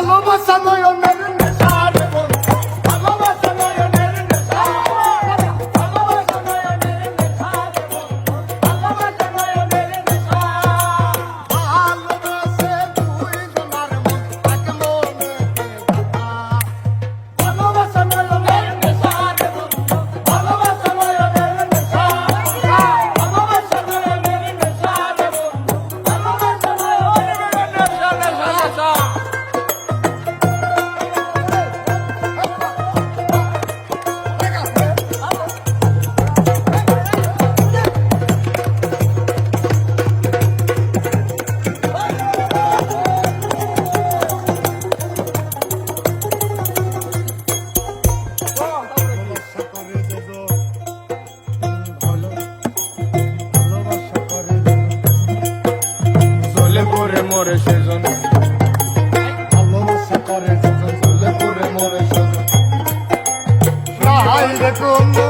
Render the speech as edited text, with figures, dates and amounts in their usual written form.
ভালোবাসা নয়নের নেশা রে বন্ধু ভালোবাসা নয়নের নেশা ভালোবাসা নয়নের নেশা রে বন্ধু ভালোবাসা নয়নের নেশা ভালোবাসে দুই জনার মন এক মনে ভালোবাসা নয়নের নেশা রে বন্ধু ভালোবাসা নয়নের নেশা ভালোবাসা নয়নের নেশা রে বন্ধু ভালোবাসা নয়নের নেশা মরে সেজন ভালোবাসা করে সেজন চলে করে মরে সেজন রাহাই রে কোন